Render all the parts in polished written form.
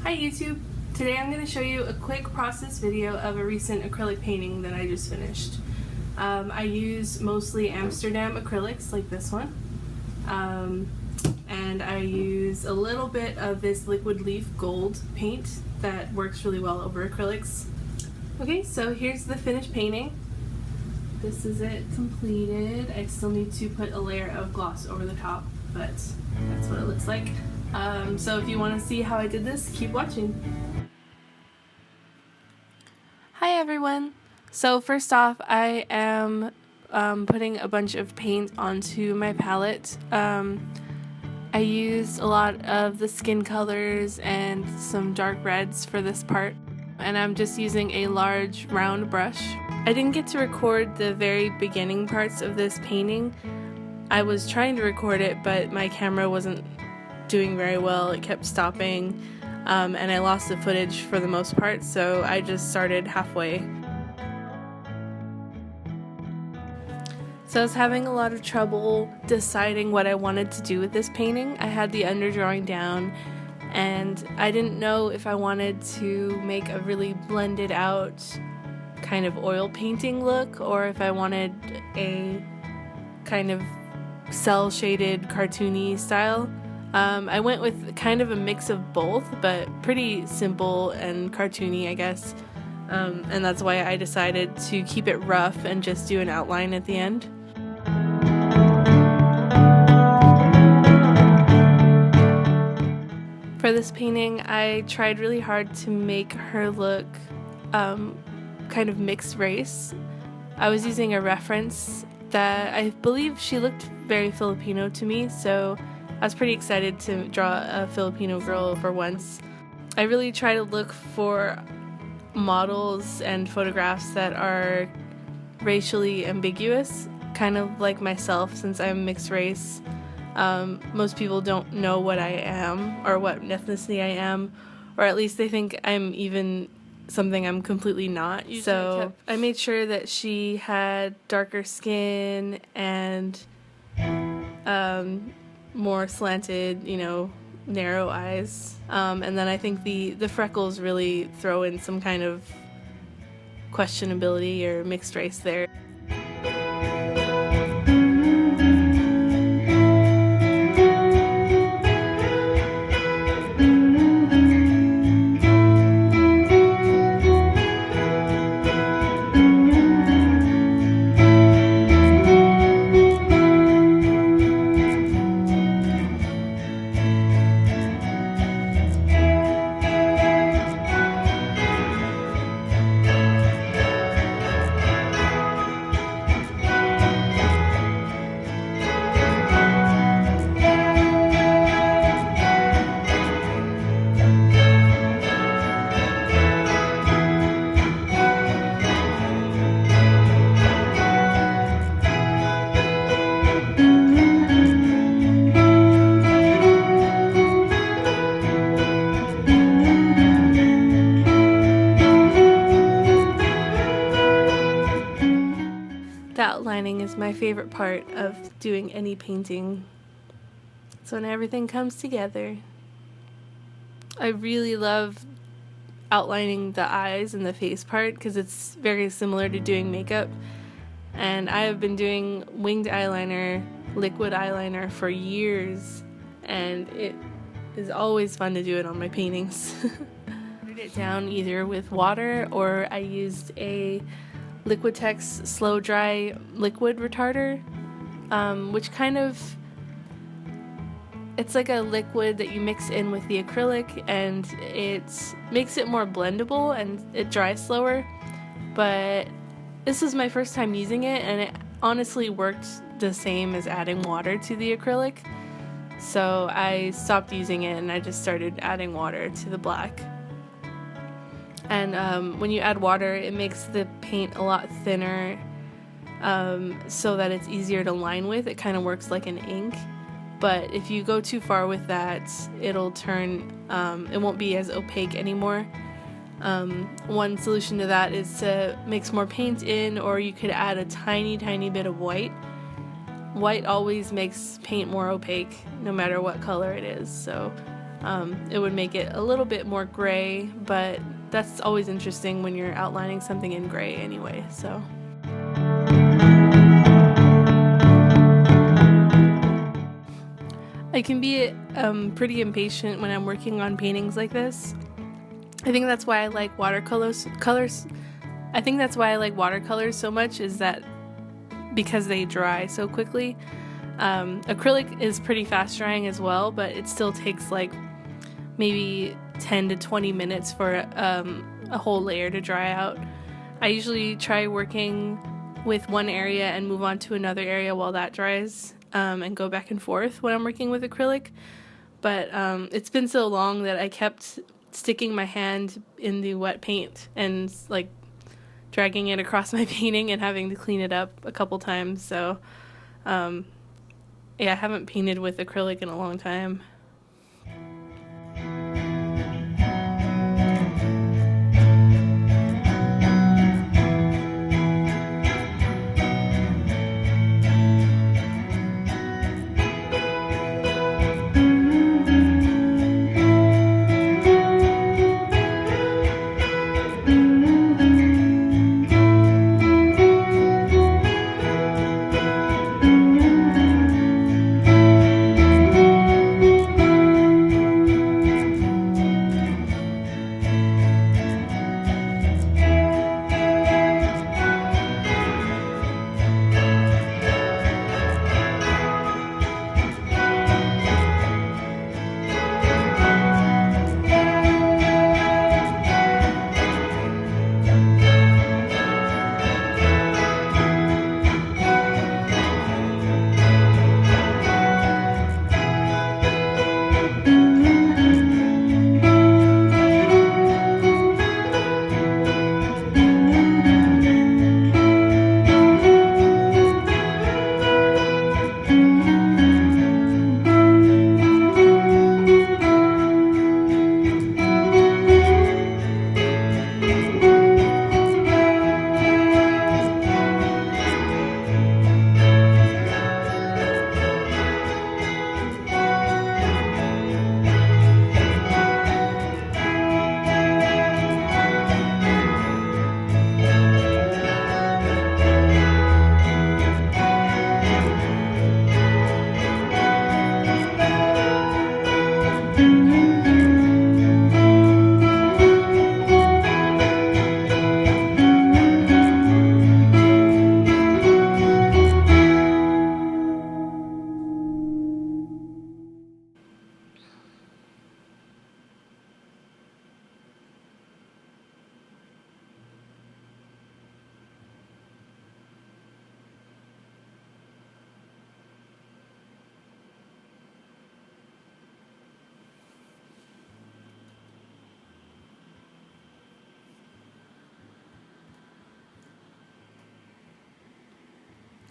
Hi YouTube! Today I'm going to show you a quick process video of a recent acrylic painting that I just finished. I use mostly Amsterdam acrylics like this one, and I use a little bit of this liquid leaf gold paint that works really well over acrylics. Okay, so here's the finished painting. This is it completed. I still need to put a layer of gloss over the top, but that's what it looks like. So if you want to see how I did this, keep watching. Hi everyone! So first off, I am putting a bunch of paint onto my palette. I used a lot of the skin colors and some dark reds for this part, and I'm just using a large round brush. I didn't get to record the very beginning parts of this painting. I was trying to record it, but my camera wasn't doing very well. It kept stopping, and I lost the footage for the most part, so I just started halfway. So I was having a lot of trouble deciding what I wanted to do with this painting. I had the underdrawing down, and I didn't know if I wanted to make a really blended out kind of oil painting look, or if I wanted a kind of cell shaded cartoony style. I went with kind of a mix of both, but pretty simple and cartoony, I guess. And that's why I decided to keep it rough and just do an outline at the end. For this painting, I tried really hard to make her look kind of mixed race. I was using a reference that I believe she looked very Filipino to me, so I was pretty excited to draw a Filipino girl for once. I really try to look for models and photographs that are racially ambiguous, kind of like myself since I'm mixed race. Most people don't know what I am or what ethnicity I am, or at least they think I'm even something I'm completely not. So I made sure that she had darker skin and more slanted, narrow eyes. And then I think the freckles really throw in some kind of questionability or mixed race there. The outlining is my favorite part of doing any painting. So when everything comes together, I really love outlining the eyes and the face part because it's very similar to doing makeup. And I have been doing winged eyeliner, liquid eyeliner for years, and it is always fun to do it on my paintings. I put it down either with water, or I used a Liquitex slow dry liquid retarder, which kind of, it's like a liquid that you mix in with the acrylic, and it makes it more blendable and it dries slower. But this is my first time using it, and it honestly worked the same as adding water to the acrylic. So I stopped using it and I just started adding water to the black. And when you add water, it makes the paint a lot thinner, so that it's easier to line with. It kind of works like an ink. But if you go too far with that, it'll turn, it won't be as opaque anymore. One solution to that is to mix more paint in, or you could add a tiny bit of white. White always makes paint more opaque, no matter what color it is. So it would make it a little bit more gray, but that's always interesting when you're outlining something in gray anyway, so. I can be pretty impatient when I'm working on paintings like this. I think that's why I like watercolors. I think that's why I like watercolors so much, is that because they dry so quickly. Acrylic is pretty fast drying as well, but it still takes like maybe 10 to 20 minutes for a whole layer to dry out. I usually try working with one area and move on to another area while that dries, and go back and forth when I'm working with acrylic. But it's been so long that I kept sticking my hand in the wet paint and like dragging it across my painting and having to clean it up a couple times. So yeah, I haven't painted with acrylic in a long time.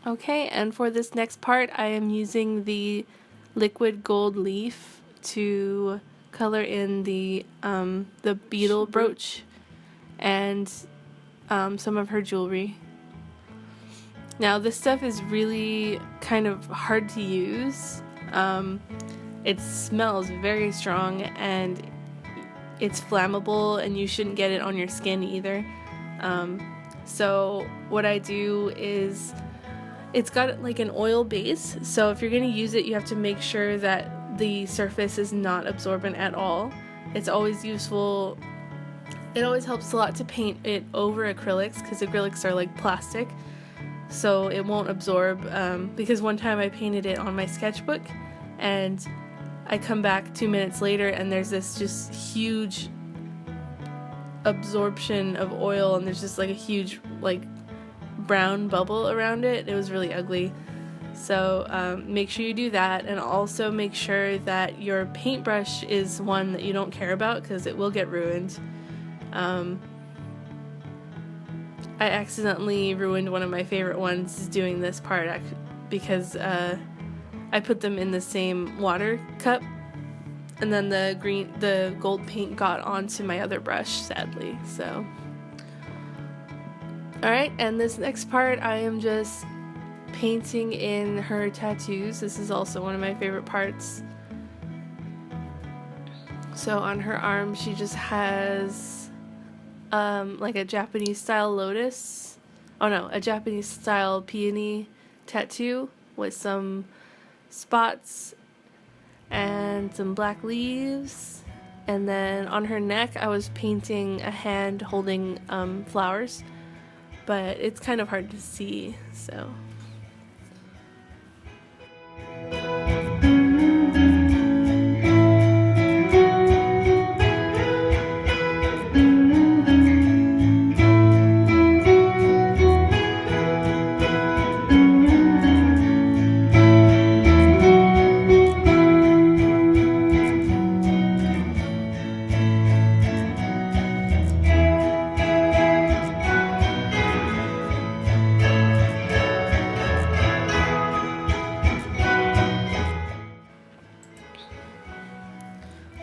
Okay, and for this next part, I am using the liquid gold leaf to color in the beetle brooch and some of her jewelry. Now, this stuff is really kind of hard to use. It smells very strong and it's flammable, and you shouldn't get it on your skin either. So what I do is, it's got like an oil base, so if you're going to use it, you have to make sure that the surface is not absorbent at all. It's always useful. It always helps a lot to paint it over acrylics, because acrylics are like plastic, so it won't absorb. Because one time I painted it on my sketchbook, and I come back 2 minutes later and there's this just huge absorption of oil, and there's just like a huge like brown bubble around it. It was really ugly. So make sure you do that, and also make sure that your paintbrush is one that you don't care about, because it will get ruined. I accidentally ruined one of my favorite ones doing this part because I put them in the same water cup, and then the gold paint got onto my other brush, sadly. So alright, and this next part I am just painting in her tattoos. This is also one of my favorite parts. So on her arm she just has like a Japanese style lotus. Oh no, a Japanese style peony tattoo with some spots and some black leaves. And then on her neck I was painting a hand holding flowers, but it's kind of hard to see, so.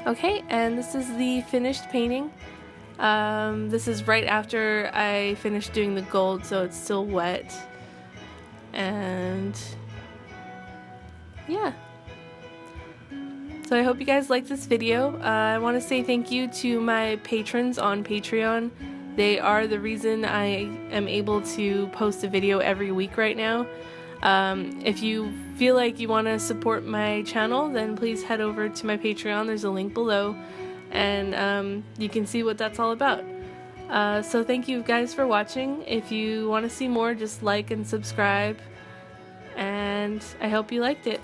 Okay, and this is the finished painting. This is right after I finished doing the gold, so it's still wet. And yeah. So I hope you guys liked this video. I want to say thank you to my patrons on Patreon. They are the reason I am able to post a video every week right now. If you feel like you want to support my channel, then please head over to my Patreon. There's a link below, and you can see what that's all about. So thank you guys for watching. If you want to see more, just like and subscribe, and I hope you liked it.